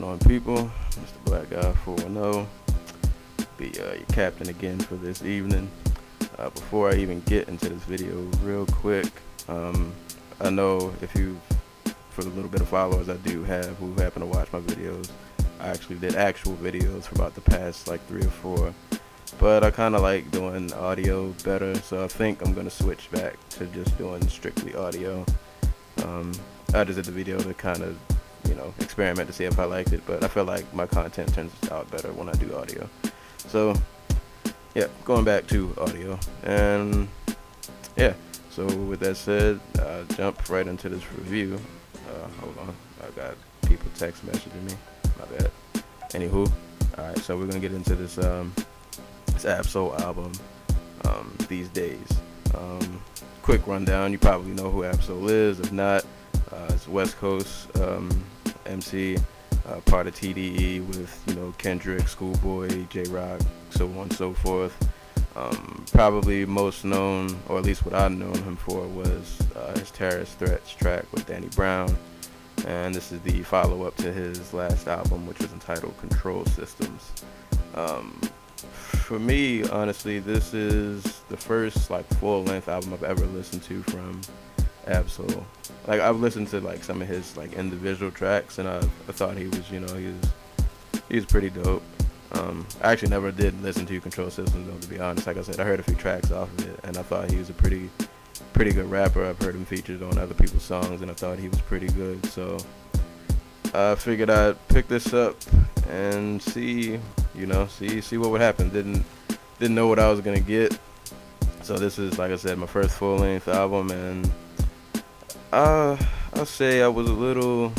on, people? Mr. Black Guy 410. Be your captain again for this evening. Before I even get into this video, real quick, I know for the little bit of followers I do have who happen to watch my videos, I actually did actual videos for about the past like 3 or 4. But I kind of like doing audio better, so I think I'm going to switch back to just doing strictly audio. I just did the video to kind of, experiment to see if I liked it, but I feel like my content turns out better when I do audio. So, yeah, going back to audio. And, yeah, so with that said, I'll jump right into this review. Hold on, I got people text messaging me. My bad. Anywho, alright, so we're going to get into this Ab-Soul album, These Days. Quick rundown, you probably know who Ab-Soul is. If not, it's West Coast MC, part of TDE with Kendrick, Schoolboy, J-Rock, so on and so forth. Probably most known, or at least what I've known him for, was his Terrorist Threats track with Danny Brown, and this is the follow-up to his last album, which was entitled Control Systems. For me, honestly, this is the first full-length album I've ever listened to from Ab-Soul. I've listened to some of his individual tracks, and I thought he was he was pretty dope. I actually never did listen to Control Systems though, to be honest. Like I said, I heard a few tracks off of it, and I thought he was a pretty good rapper. I've heard him featured on other people's songs, and I thought he was pretty good. So I figured I'd pick this up and see what would happen. Didn't know what I was gonna get. So this is, like I said, my first full-length album, and I'll say I was a little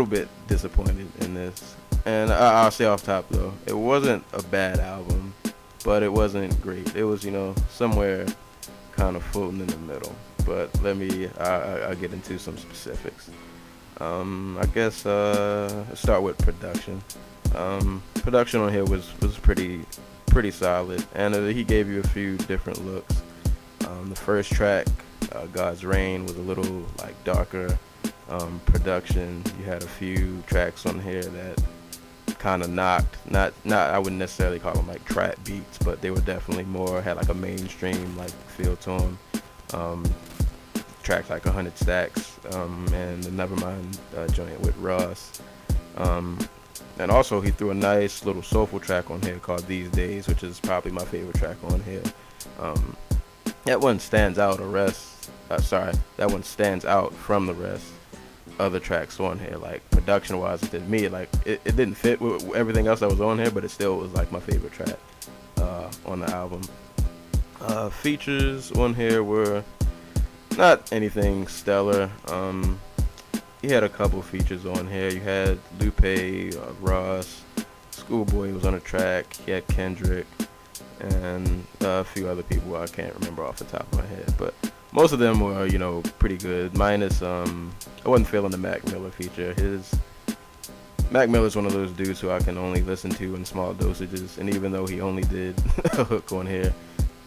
bit disappointed in this. And I'll say off top though, it wasn't a bad album, but it wasn't great. It was somewhere kind of floating in the middle. But I'll get into some specifics. I guess let's start with production. Production on here was pretty solid, and he gave you a few different looks. The first track, God's Rain, was a little darker production. You had a few tracks on here that kind of knocked, not I wouldn't necessarily call them trap beats, but they were definitely had a mainstream feel to them. Tracks like 100 Stacks and the Nevermind joint with Ross. And also he threw a nice little soulful track on here called These Days, which is probably my favorite track on here. That one stands out that one stands out from the rest other tracks on here. Production wise, to me, it didn't fit with everything else that was on here, but it still was my favorite track on the album. Features on here were not anything stellar. He had a couple features on here. You had Lupe, Ross, Schoolboy was on a track. He had Kendrick and a few other people I can't remember off the top of my head, but most of them were pretty good, minus I wasn't feeling the Mac Miller feature. Mac Miller's one of those dudes who I can only listen to in small dosages, and even though he only did a hook on here,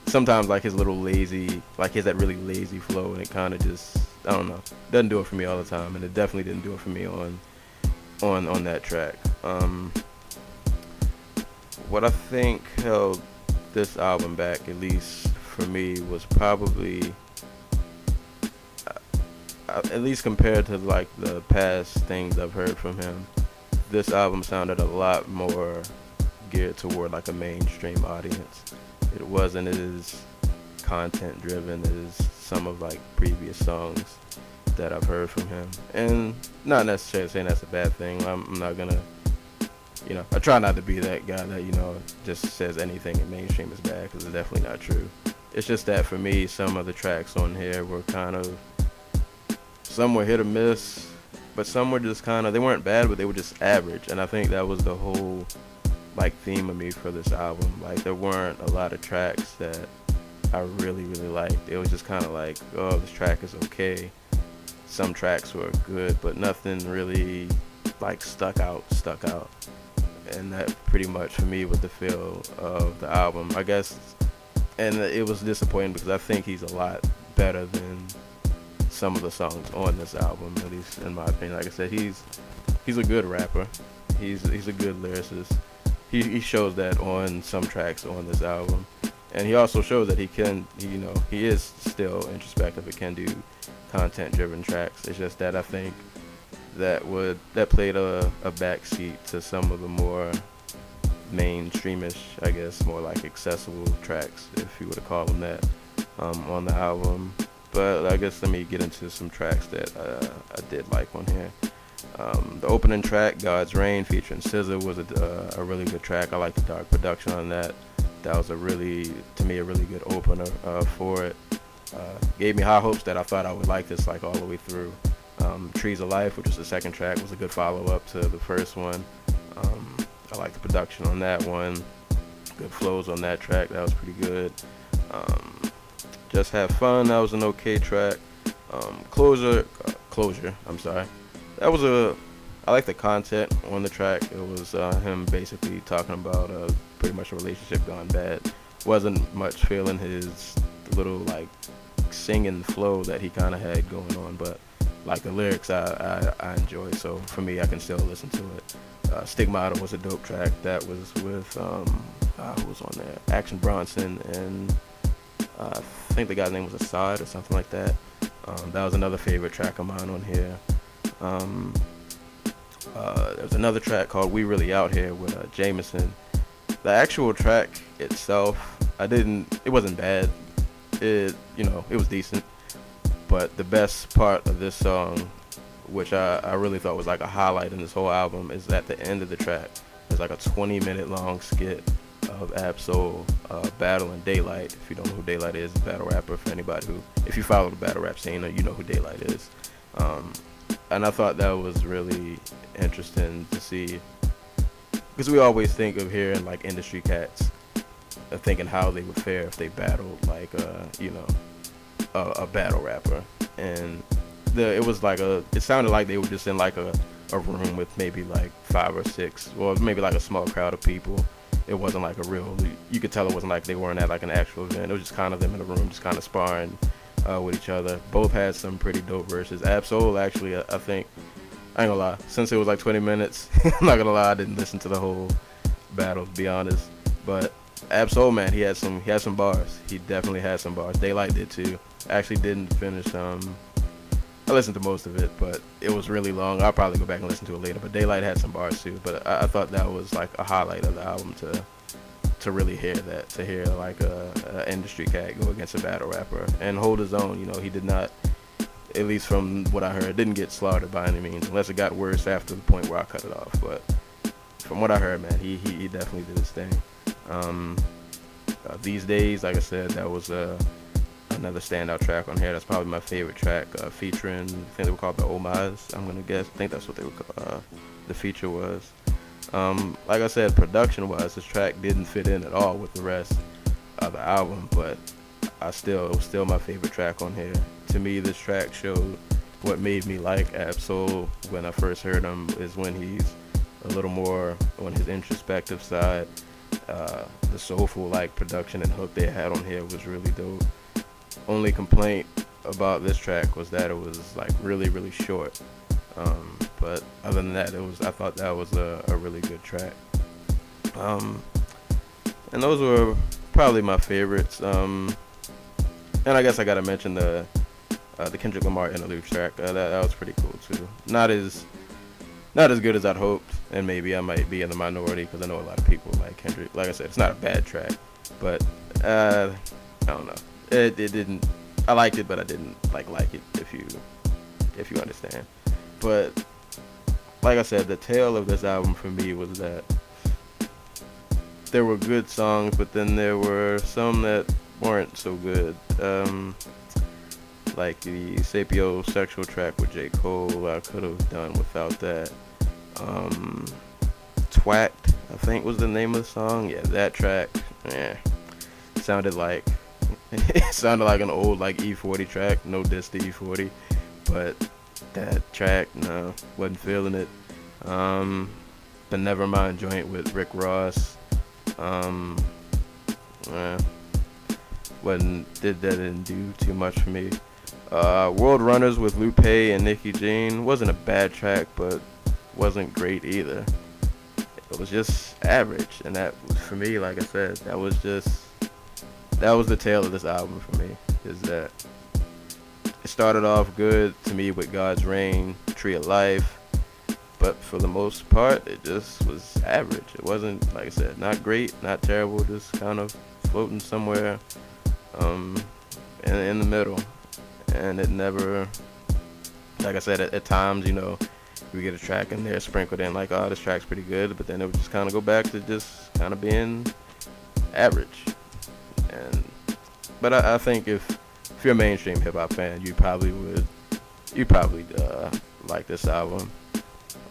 sometimes his little lazy, he has that really lazy flow, and it kind of just, I don't know, doesn't do it for me all the time, and it definitely didn't do it for me on that track. What I think held this album back, at least for me, was probably, at least compared to the past things I've heard from him, this album sounded a lot more geared toward a mainstream audience. It wasn't as content driven as some of previous songs that I've heard from him, and not necessarily saying that's a bad thing. I'm not gonna, I try not to be that guy that just says anything in mainstream is bad, because it's definitely not true. It's just that for me, some of the tracks on here were some were hit or miss, but some were just they weren't bad, but they were just average. And I think that was the whole theme of me for this album. There weren't a lot of tracks that I really liked. It was just oh, this track is okay. Some tracks were good, but nothing really stuck out. And that pretty much for me was the feel of the album, I guess. And it was disappointing because I think he's a lot better than some of the songs on this album, at least in my opinion. Like I said, he's he's a good rapper. He's a good lyricist. He shows that on some tracks on this album, and he also shows that he is still introspective and can do content-driven tracks. It's just that I think that played a backseat to some of the more mainstreamish, I guess, more like accessible tracks, if you were to call them that, on the album. But I guess let me get into some tracks that I did like on here. The opening track, God's Rain, featuring SZA, was a really good track. I like the dark production on that. That was to me, a really good opener for it. Gave me high hopes that I thought I would like this like all the way through. Trees of Life, which was the second track, was a good follow-up to the first one. I like the production on that one. Good flows on that track. That was pretty good. Just Have Fun. That was an okay track. Closure. I'm sorry. I like the content on the track. It was him basically talking about pretty much a relationship gone bad. Wasn't much feeling his little like singing flow that he kind of had going on, but like the lyrics I enjoy. So for me, I can still listen to it. Stigmata was a dope track. That was with who was on there? Action Bronson and I think the guy's name was Assad or something like that. That was another favorite track of mine on here. There's another track called We Really Out Here with Jameson. The actual track itself, it wasn't bad. It was decent. But the best part of this song, which I really thought was like a highlight in this whole album, is at the end of the track. There's like a 20-minute long skit of Ab-Soul battling Daylight. If you don't know who Daylight is, a battle rapper. For anybody if you follow the battle rap scene, you know who Daylight is. And I thought that was really interesting to see, because we always think of hearing like industry cats thinking how they would fare if they battled like a battle rapper, and it sounded like they were just in like a room with maybe like 5 or 6, or maybe like a small crowd of people. It wasn't like you could tell it wasn't like they weren't at like an actual event. It was just kind of them in a room just kind of sparring with each other. Both had some pretty dope verses. Ab-Soul, actually, I think, I ain't gonna lie, since it was like 20 minutes, I'm not gonna lie, I didn't listen to the whole battle, to be honest. But Ab-Soul, man, he had some bars. He definitely had some bars. Daylight did too. I actually didn't finish. I listened to most of it, but it was really long. I'll probably go back and listen to it later. But Daylight had some bars too. But I thought that was like a highlight of the album to really hear that, to hear like a industry cat go against a battle rapper and hold his own. He did not, at least from what I heard, didn't get slaughtered by any means, unless it got worse after the point where I cut it off. But from what I heard, man, he definitely did his thing. These Days, like I said, that was another standout track on here. That's probably my favorite track, featuring, I think they were called the Omas, I'm gonna guess. I think that's what they were the feature was. Like I said, production-wise, this track didn't fit in at all with the rest of the album, but it was still my favorite track on here. To me, this track showed what made me like Ab-Soul when I first heard him, is when he's a little more on his introspective side. The soulful like production and hook they had on here was really dope. Only complaint about this track was that it was like really, really short. But other than that, I thought that was a really good track. And those were probably my favorites. And I guess I gotta mention the Kendrick Lamar interlude track. That was pretty cool too. Not as good as I'd hoped, and maybe I might be in the minority because I know a lot of people like Kendrick. Like I said, it's not a bad track, but I don't know. It didn't. I liked it, but I didn't like it. If you understand. But like I said, the tale of this album for me was that there were good songs, but then there were some that weren't so good. Like the Sapiosexual track with J. Cole, I could have done without that. Twacked, I think was the name of the song. Yeah, that track, sounded like an old like E40 track. No diss to E40, but that track, no, wasn't feeling it. The Nevermind joint with Rick Ross, didn't do too much for me. World Runners with Lupe and Nicki Jean wasn't a bad track, but wasn't great either. It was just average, and that for me, like I said, that was the tale of this album for me. Is that it started off good to me with God's Rain, Tree of Life, but for the most part, it just was average. It wasn't, like I said, not great, not terrible, just kind of floating somewhere in the middle. And it never, like I said, at times, we get a track in there sprinkled in like, oh, this track's pretty good, but then it would just kind of go back to just kind of being average. But I think if you're a mainstream hip hop fan, you probably like this album.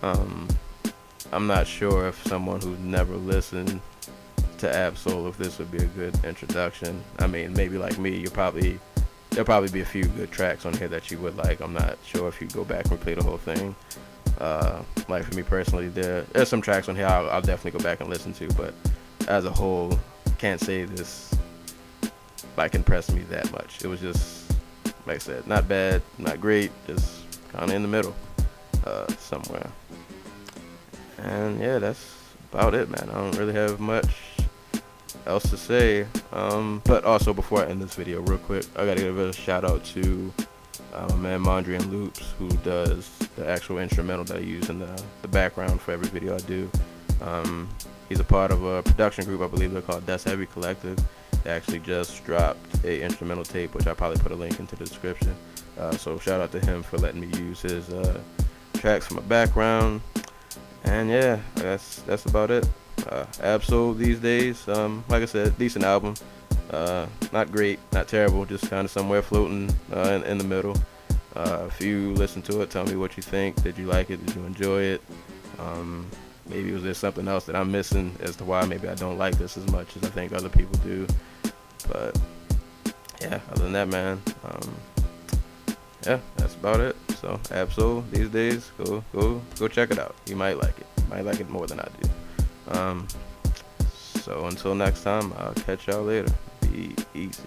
I'm not sure if someone who's never listened to Ab-Soul, if this would be a good introduction. I mean, maybe like me, there'll probably be a few good tracks on here that you would like. I'm not sure if you go back and play the whole thing. Like for me personally, there's some tracks on here I'll definitely go back and listen to, but as a whole, can't say this like impressed me that much. It was just, like I said, not bad, not great, just kind of in the middle somewhere. And yeah, that's about it, man. I don't really have much else to say. But also, before I end this video real quick, I gotta give a shout out to my man Mondrian Loops, who does the actual instrumental that I use in the background for every video I do. He's a part of a production group, I believe they're called Dust Heavy Collective. They actually just dropped a instrumental tape, which I'll probably put a link into the description. So shout out to him for letting me use his tracks for my background. And yeah, that's about it. Ab-Soul these days, like I said, decent album. Not great, not terrible, just kind of somewhere floating in the middle. If you listen to it, tell me what you think. Did you like it? Did you enjoy it? Maybe was there something else that I'm missing as to why maybe I don't like this as much as I think other people do. But yeah, other than that, man, yeah, that's about it. So Ab-Soul these days, go check it out. You might like it. You might like it more than I do. So until next time, I'll catch y'all later. Be easy.